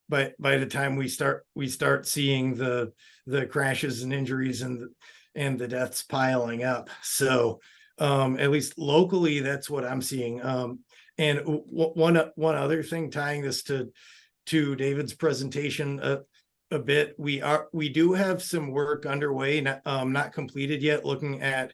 But by the time we start seeing the crashes and injuries and the deaths piling up. So at least locally, that's what I'm seeing. And one other thing, tying this to David's presentation a bit, we do have some work underway, not completed yet, looking at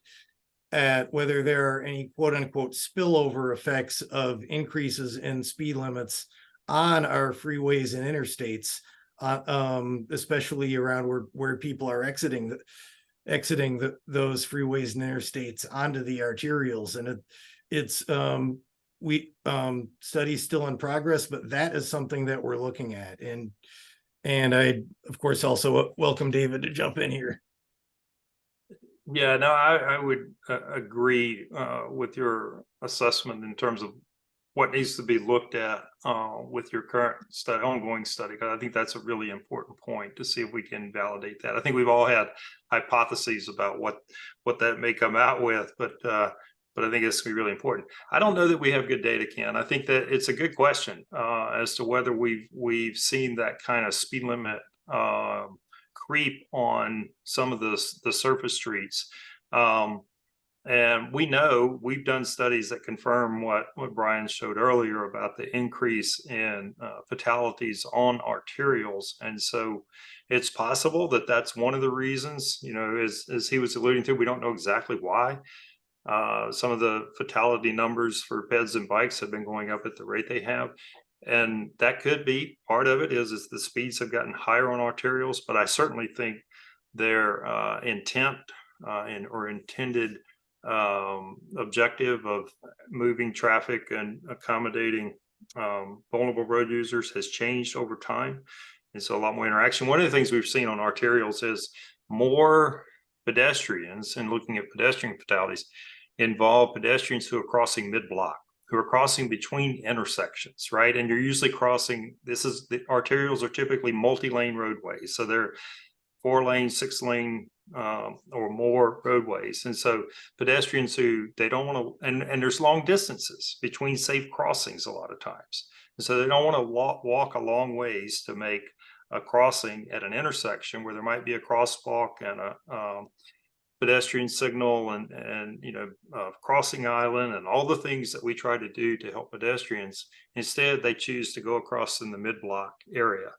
whether there are any quote unquote spillover effects of increases in speed limits on our freeways and interstates, especially around where people are exiting those freeways and interstates onto the arterials. And it's studies still in progress, but that is something that we're looking at. And I, of course, also welcome David to jump in here. Yeah, no, I would agree with your assessment in terms of what needs to be looked at with your current study, ongoing study, because I think that's a really important point to see if we can validate that. I think we've all had hypotheses about what that may come out with, but I think it's going to be really important. I don't know that we have good data, Ken. I think that it's a good question as to whether we've seen that kind of speed limit creep on some of the surface streets. And we know we've done studies that confirm what Brian showed earlier about the increase in fatalities on arterials. And so it's possible that that's one of the reasons, you know, as he was alluding to, we don't know exactly why. Some of the fatality numbers for peds and bikes have been going up at the rate they have. And that could be part of it is the speeds have gotten higher on arterials, but I certainly think their intent or intended objective of moving traffic and accommodating vulnerable road users has changed over time. And so a lot more interaction. One of the things we've seen on arterials is more pedestrians, and looking at pedestrian fatalities, involve pedestrians who are crossing mid-block, who are crossing between intersections, right? And you're usually crossing, the arterials are typically multi-lane roadways. So they're 4-lane, 6-lane or more roadways. And so pedestrians who they don't want to, and there's long distances between safe crossings a lot of times. And so they don't want to walk a long ways to make a crossing at an intersection where there might be a crosswalk and a pedestrian signal and you know, crossing island and all the things that we try to do to help pedestrians. Instead, they choose to go across in the mid-block area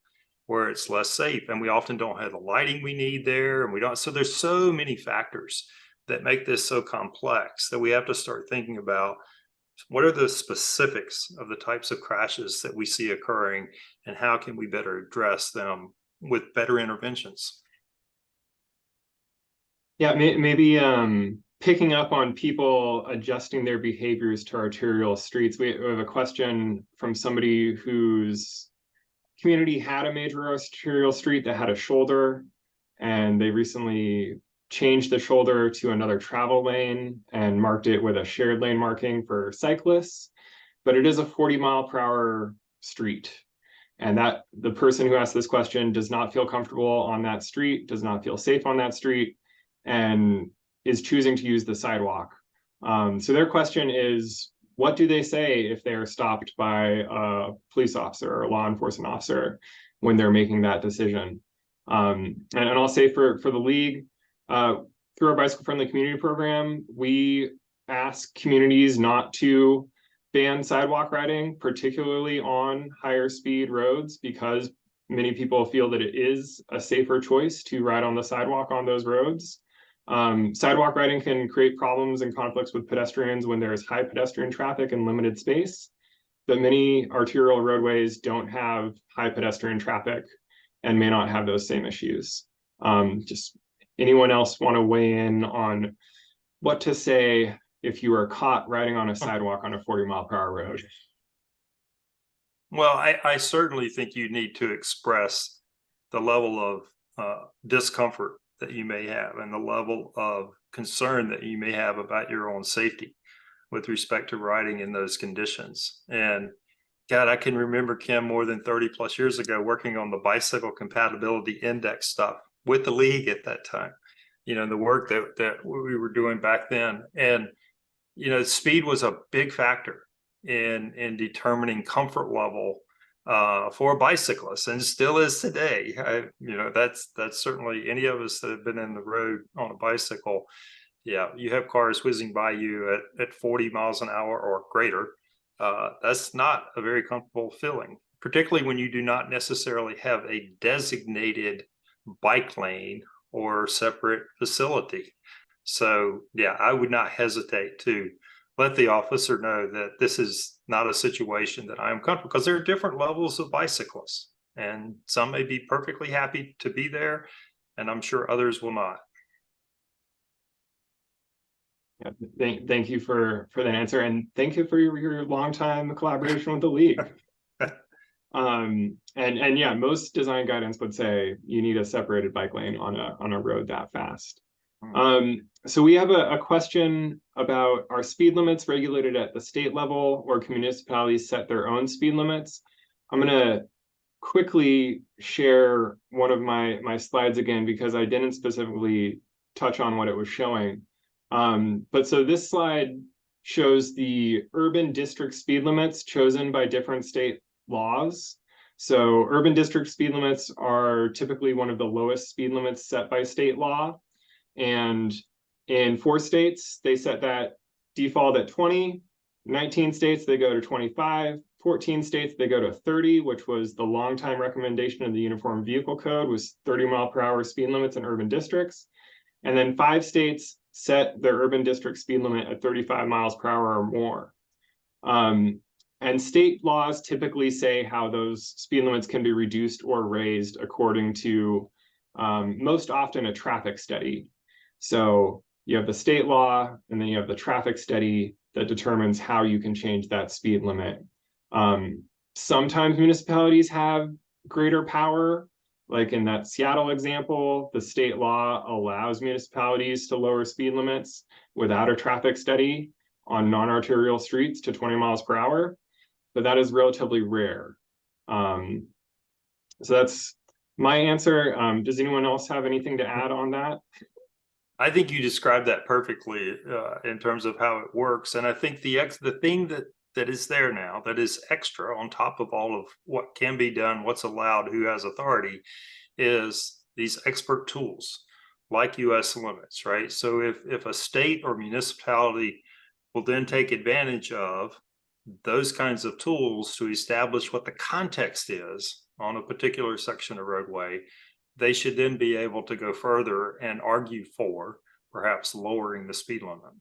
where it's less safe, and we often don't have the lighting we need there, and we don't. So there's so many factors that make this so complex that we have to start thinking about what are the specifics of the types of crashes that we see occurring, and how can we better address them with better interventions. Yeah, maybe picking up on people adjusting their behaviors to arterial streets. We have a question from somebody whose community had a major arterial street that had a shoulder, and they recently changed the shoulder to another travel lane and marked it with a shared lane marking for cyclists, but it is a 40-mile-per-hour street. And that the person who asked this question does not feel comfortable on that street, does not feel safe on that street, and is choosing to use the sidewalk. So their question is, what do they say if they're stopped by a police officer or a law enforcement officer when they're making that decision? And I'll say for the league, through our bicycle friendly community program, we ask communities not to ban sidewalk riding, particularly on higher speed roads, because many people feel that it is a safer choice to ride on the sidewalk on those roads. Sidewalk riding can create problems and conflicts with pedestrians when there is high pedestrian traffic and limited space, but many arterial roadways don't have high pedestrian traffic and may not have those same issues. Just anyone else want to weigh in on what to say if you are caught riding on a sidewalk on a 40-mile-per-hour road? Well, I certainly think you need to express the level of discomfort that you may have and the level of concern that you may have about your own safety with respect to riding in those conditions. And God, I can remember, Kim, more than 30 plus years ago, working on the bicycle compatibility index stuff with the league at that time, you know, the work that we were doing back then. And speed was a big factor in determining comfort level for a bicyclist, and still is today. That's certainly any of us that have been in the road on a bicycle. Yeah, you have cars whizzing by you at 40 miles an hour or greater. That's not a very comfortable feeling, particularly when you do not necessarily have a designated bike lane or separate facility. So yeah, I would not hesitate to let the officer know that this is not a situation that I am comfortable, because there are different levels of bicyclists, and some may be perfectly happy to be there, and I'm sure others will not. Yeah, thank you for that answer, and thank you for your long time collaboration with the league. And yeah, most design guidance would say you need a separated bike lane on a road that fast. So we have a question about, are speed limits regulated at the state level, or can municipalities set their own speed limits? I'm gonna quickly share one of my slides again, because I didn't specifically touch on what it was showing. But so this slide shows the urban district speed limits chosen by different state laws. So urban district speed limits are typically one of the lowest speed limits set by state law. And in 4 states, they set that default at 20, 19 states, they go to 25, 14 states, they go to 30, which was the longtime recommendation of the Uniform Vehicle Code, was 30-mile-per-hour speed limits in urban districts. And then 5 states set their urban district speed limit at 35 miles per hour or more. And state laws typically say how those speed limits can be reduced or raised according to most often a traffic study. So you have the state law, and then you have the traffic study that determines how you can change that speed limit. Sometimes municipalities have greater power, like in that Seattle example, the state law allows municipalities to lower speed limits without a traffic study on non-arterial streets to 20 miles per hour, but that is relatively rare. So that's my answer. Does anyone else have anything to add on that? I think you described that perfectly in terms of how it works. And I think the thing that is there now, that is extra on top of all of what can be done, what's allowed, who has authority, is these expert tools like US limits, right? So if a state or municipality will then take advantage of those kinds of tools to establish what the context is on a particular section of roadway, they should then be able to go further and argue for perhaps lowering the speed limit.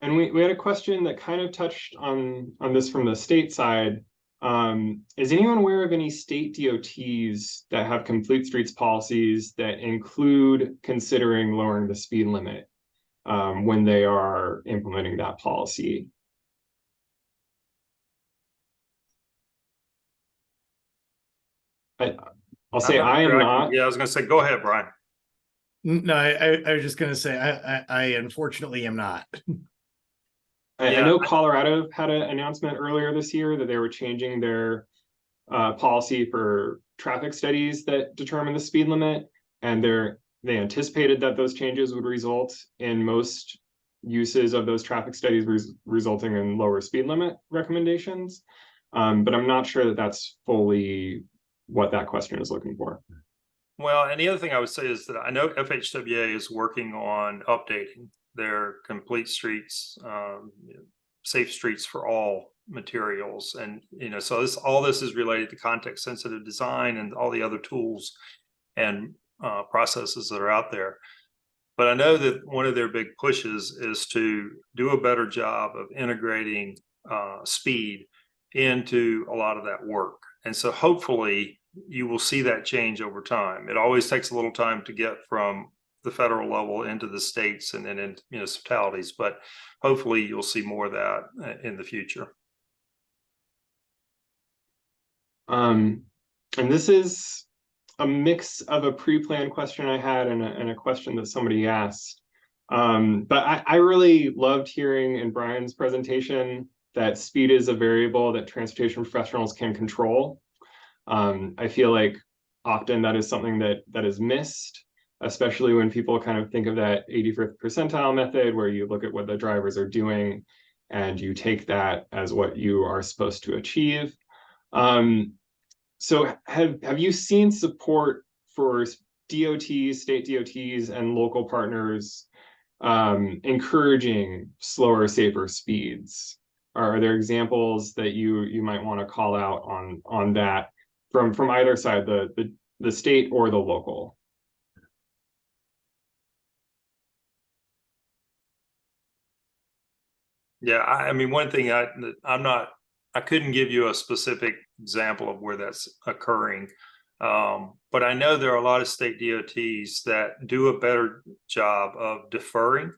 And we had a question that kind of touched on this from the state side. Is anyone aware of any state DOTs that have complete streets policies that include considering lowering the speed limit when they are implementing that policy? I'll say I am not. Yeah, I was going to say, go ahead, Brian. No, I was just going to say, I unfortunately am not. I know Colorado had an announcement earlier this year that they were changing their policy for traffic studies that determine the speed limit, and they anticipated that those changes would result in most uses of those traffic studies resulting in lower speed limit recommendations. But I'm not sure that that's fully what that question is looking for. Well, and the other thing I would say is that I know FHWA is working on updating their complete streets, safe streets for all materials. And, so all this is related to context sensitive design and all the other tools and processes that are out there. But I know that one of their big pushes is to do a better job of integrating speed into a lot of that work. And so hopefully you will see that change over time. It always takes a little time to get from the federal level into the states and then into municipalities, but hopefully you'll see more of that in the future. And this is a mix of a pre-planned question I had and a question that somebody asked. But I really loved hearing in Brian's presentation that speed is a variable that transportation professionals can control. I feel like often that is something that is missed. especially when people kind of think of that 85th percentile method, where you look at what the drivers are doing and you take that as what you are supposed to achieve. So have you seen support for DOTs, state DOTs, and local partners encouraging slower, safer speeds? Are there examples that you might want to call out on that from either side, the state or the local? Yeah, I mean, one thing I couldn't give you a specific example of where that's occurring. But I know there are a lot of state DOTs that do a better job of deferring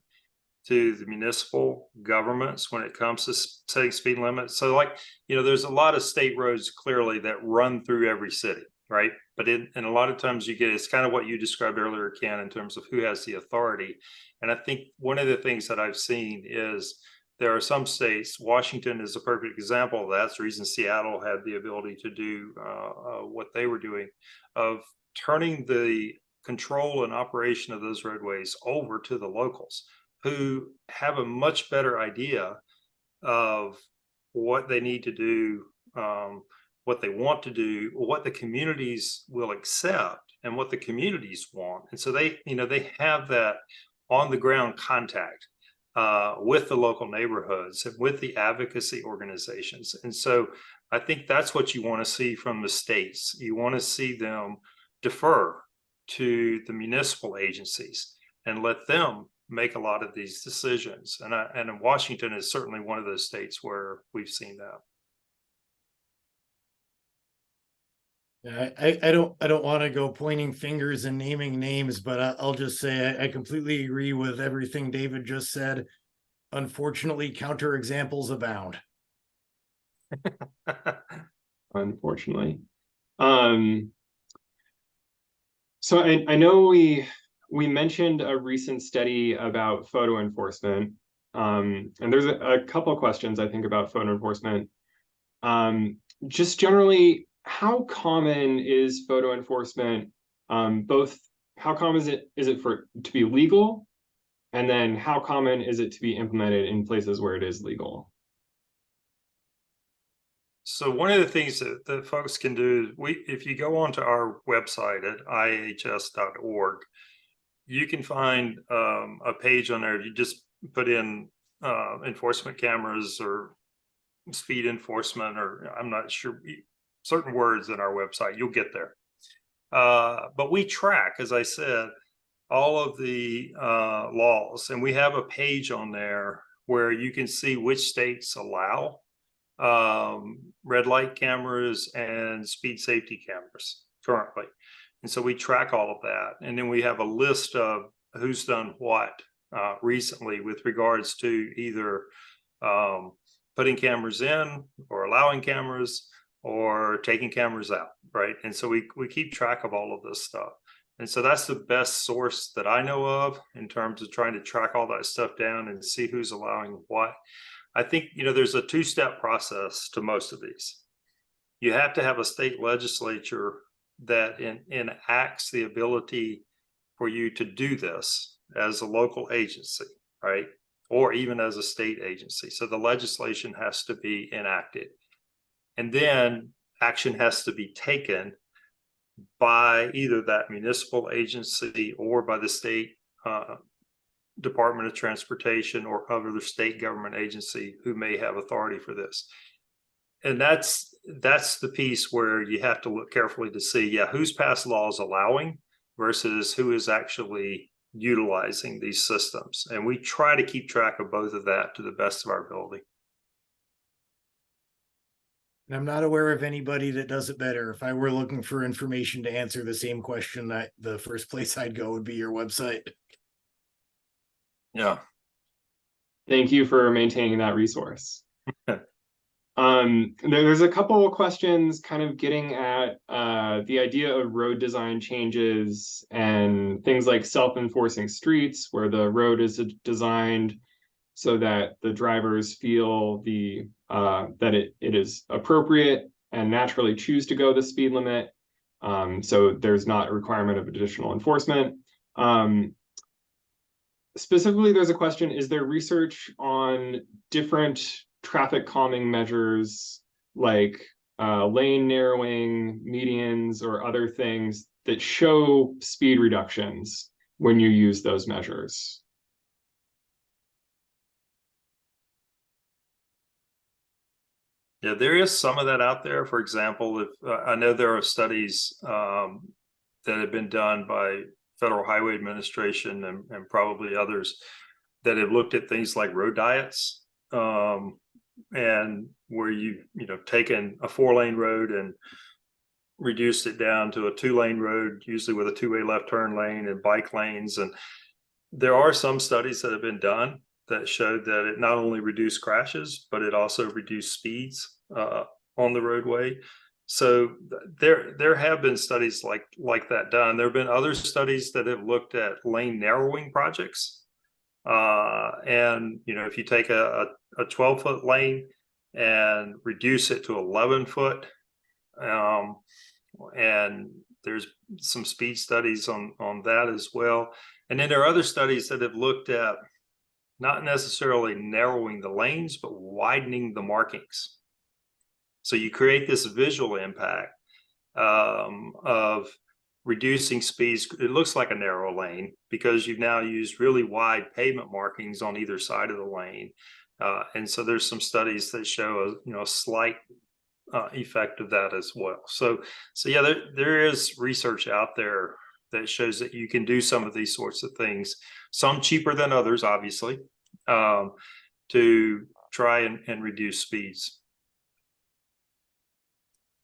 to the municipal governments when it comes to setting speed limits. So like, there's a lot of state roads clearly that run through every city, right? But and a lot of times it's kind of what you described earlier, Ken, in terms of who has the authority. And I think one of the things that I've seen is there are some states, Washington is a perfect example of that. That's the reason Seattle had the ability to do what they were doing, of turning the control and operation of those roadways over to the locals, who have a much better idea of what they need to do, what they want to do, what the communities will accept, and what the communities want. And so they have that on the ground contact with the local neighborhoods and with the advocacy organizations. And so I think that's what you want to see from the states. You want to see them defer to the municipal agencies and let them make a lot of these decisions. And Washington is certainly one of those states where we've seen that. I don't want to go pointing fingers and naming names, but I'll just say I completely agree with everything David just said. Unfortunately, counterexamples abound. Unfortunately. So I know we mentioned a recent study about photo enforcement. And there's a couple of questions I think about photo enforcement. Just generally, how common is photo enforcement? Both how common is it for to be legal, and then how common is it to be implemented in places where it is legal? So one of the things that folks can do, if you go onto our website at ihs.org, you can find a page on there. You just put in enforcement cameras or speed enforcement, or I'm not sure, certain words in our website, you'll get there. But we track, as I said, all of the laws, and we have a page on there where you can see which states allow red light cameras and speed safety cameras currently. And so we track all of that. And then we have a list of who's done what recently with regards to either putting cameras in or allowing cameras or taking cameras out, right? And so we keep track of all of this stuff. And so that's the best source that I know of in terms of trying to track all that stuff down and see who's allowing what. I think, there's a two-step process to most of these. You have to have a state legislature that enacts the ability for you to do this as a local agency, right? Or even as a state agency. So the legislation has to be enacted. And then action has to be taken by either that municipal agency or by the state Department of Transportation or other state government agency who may have authority for this. And that's the piece where you have to look carefully to see, who's passed laws allowing versus who is actually utilizing these systems. And we try to keep track of both of that to the best of our ability. And I'm not aware of anybody that does it better. If I were looking for information to answer the same question, that the first place I'd go would be your website. Yeah. Thank you for maintaining that resource. There's a couple of questions kind of getting at the idea of road design changes and things like self-enforcing streets, where the road is designed so that the drivers feel that it is appropriate and naturally choose to go the speed limit. So there's not a requirement of additional enforcement. Specifically, there's a question, is there research on different traffic calming measures like lane narrowing, medians, or other things that show speed reductions when you use those measures? Yeah, there is some of that out there. For example, if I know there are studies that have been done by Federal Highway Administration and probably others that have looked at things like road diets, and where you taken a 4-lane road and reduced it down to a 2-lane road, usually with a 2-way left turn lane and bike lanes. And there are some studies that have been done that showed that it not only reduced crashes, but it also reduced speeds on the roadway. So there have been studies like that done. There have been other studies that have looked at lane narrowing projects. And if you take a 12-foot lane and reduce it to 11-foot, and there's some speed studies on that as well. And then there are other studies that have looked at not necessarily narrowing the lanes, but widening the markings. So you create this visual impact of reducing speeds. It looks like a narrow lane because you've now used really wide pavement markings on either side of the lane. And so there's some studies that show a slight effect of that as well. So yeah, there is research out there that shows that you can do some of these sorts of things, some cheaper than others, obviously, to try and reduce speeds.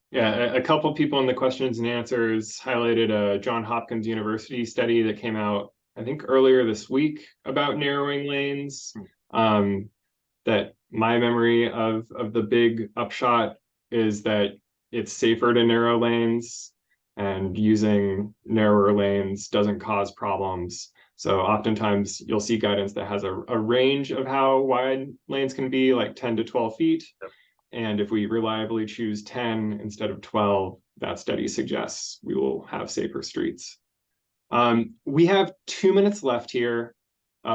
Yeah, a couple people in the questions and answers highlighted a Johns Hopkins University study that came out, I think, earlier this week about narrowing lanes. That my memory of the big upshot is that it's safer to narrow lanes, and using narrower lanes doesn't cause problems. So oftentimes you'll see guidance that has a range of how wide lanes can be, like 10 to 12 feet. Yep. And if we reliably choose 10 instead of 12, that study suggests we will have safer streets. We have 2 minutes left here.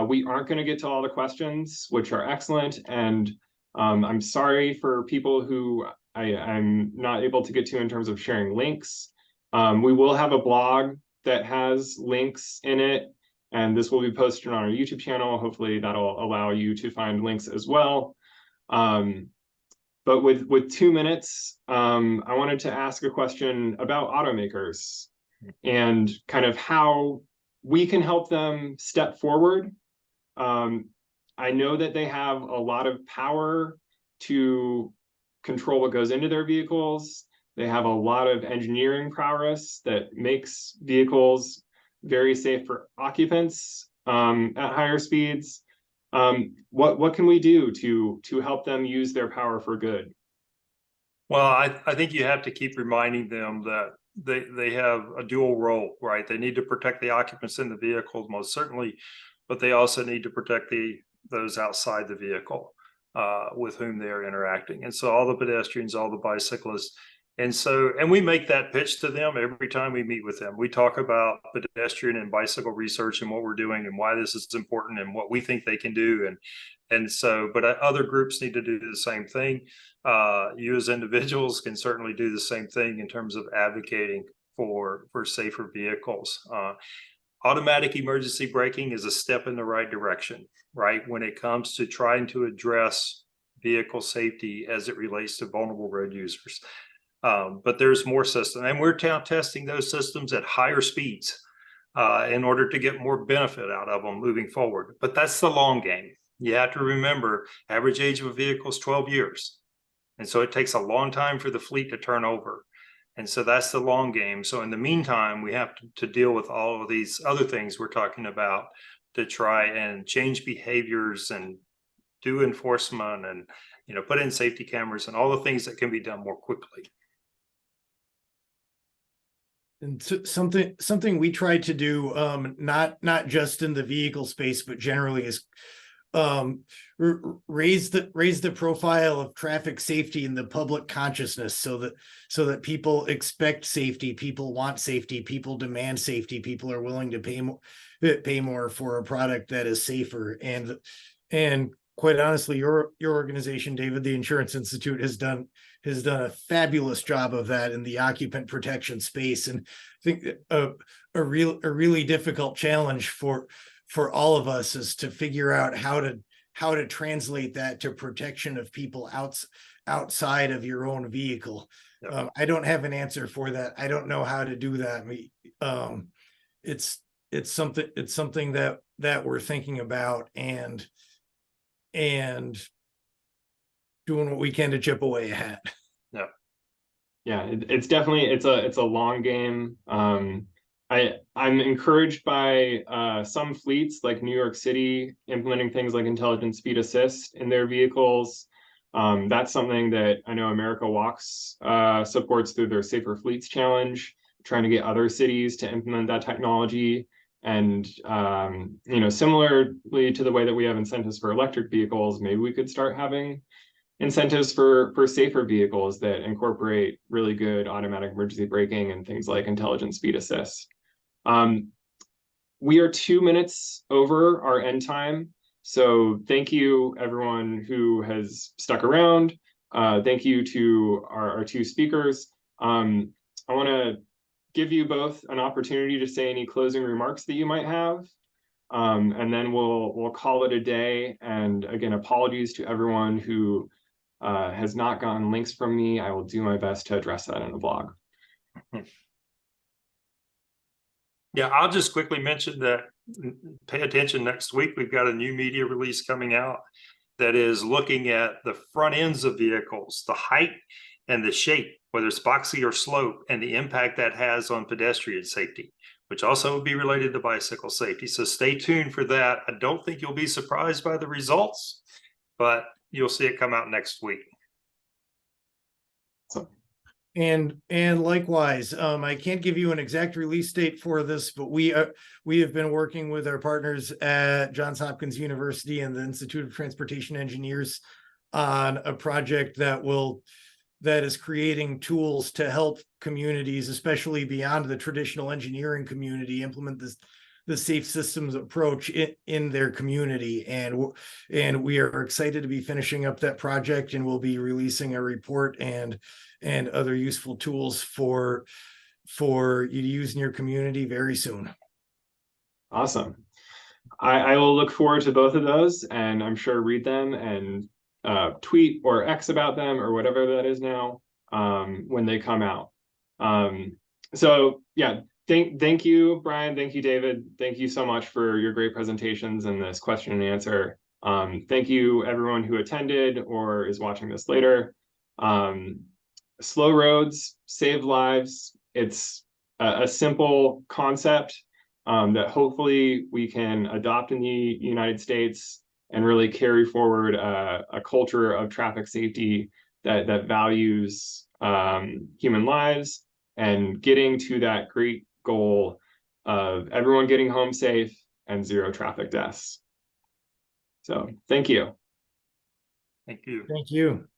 We aren't going to get to all the questions, which are excellent. And I'm sorry for people who I'm not able to get to in terms of sharing links. We will have a blog that has links in it, and this will be posted on our YouTube channel. Hopefully that'll allow you to find links as well. But with 2 minutes, I wanted to ask a question about automakers and kind of how we can help them step forward. I know that they have a lot of power to control what goes into their vehicles. They have a lot of engineering prowess that makes vehicles very safe for occupants at higher speeds. What can we do to help them use their power for good? Well, I think you have to keep reminding them that they have a dual role, right? They need to protect the occupants in the vehicle, most certainly, but they also need to protect those outside the vehicle with whom they're interacting. And so all the pedestrians, all the bicyclists. And we make that pitch to them every time we meet with them. We talk about pedestrian and bicycle research and what we're doing and why this is important and what we think they can do. But other groups need to do the same thing. You as individuals can certainly do the same thing in terms of advocating for safer vehicles. Automatic emergency braking is a step in the right direction, right? When it comes to trying to address vehicle safety as it relates to vulnerable road users. But there's more systems, and we're testing those systems at higher speeds in order to get more benefit out of them moving forward. But that's the long game. You have to remember, average age of a vehicle is 12 years. And so it takes a long time for the fleet to turn over. And so that's the long game. So in the meantime, we have to deal with all of these other things we're talking about to try and change behaviors and do enforcement and put in safety cameras and all the things that can be done more quickly. And something we try to do, not just in the vehicle space, but generally, is raise the profile of traffic safety in the public consciousness, so that people expect safety, people want safety, people demand safety, people are willing to pay more for a product that is safer. And quite honestly, your organization, David, the Insurance Institute, has done a fabulous job of that in the occupant protection space. And I think a really difficult challenge for all of us is to figure out how to translate that to protection of people outside of your own vehicle. Yep. I don't have an answer for that. I don't know how to do that. It's something that we're thinking about and doing what we can to chip away at. Yeah, it's definitely it's a long game. I'm encouraged by some fleets like New York City implementing things like intelligent speed assist in their vehicles. That's something that I know America Walks supports through their Safer Fleets Challenge, trying to get other cities to implement that technology. And similarly to the way that we have incentives for electric vehicles, maybe we could start having incentives for safer vehicles that incorporate really good automatic emergency braking and things like intelligent speed assist. We are 2 minutes over our end time. So thank you everyone who has stuck around. Thank you to our two speakers. I want to give you both an opportunity to say any closing remarks that you might have. And then we'll call it a day. And again, apologies to everyone who has not gotten links from me. I will do my best to address that in the blog. Yeah, I'll just quickly mention that pay attention next week. We've got a new media release coming out that is looking at the front ends of vehicles, the height and the shape, whether it's boxy or slope, and the impact that has on pedestrian safety, which also would be related to bicycle safety. So stay tuned for that. I don't think you'll be surprised by the results, but you'll see it come out next week. So. And likewise, I can't give you an exact release date for this, but we have been working with our partners at Johns Hopkins University and the Institute of Transportation Engineers on a project that is creating tools to help communities, especially beyond the traditional engineering community, implement the safe systems approach in their community. And we are excited to be finishing up that project, and we'll be releasing a report and other useful tools for you to use in your community very soon. Awesome. I will look forward to both of those, and I'm sure read them and tweet or X about them or whatever that is now when they come out. So yeah, thank you, Brian. Thank you, David. Thank you so much for your great presentations and this question and answer. Thank you, everyone who attended or is watching this later. Slow roads save lives. It's a simple concept that hopefully we can adopt in the United States and really carry forward a culture of traffic safety that values human lives and getting to that great goal of everyone getting home safe and 0 traffic deaths. So thank you. Thank you. Thank you.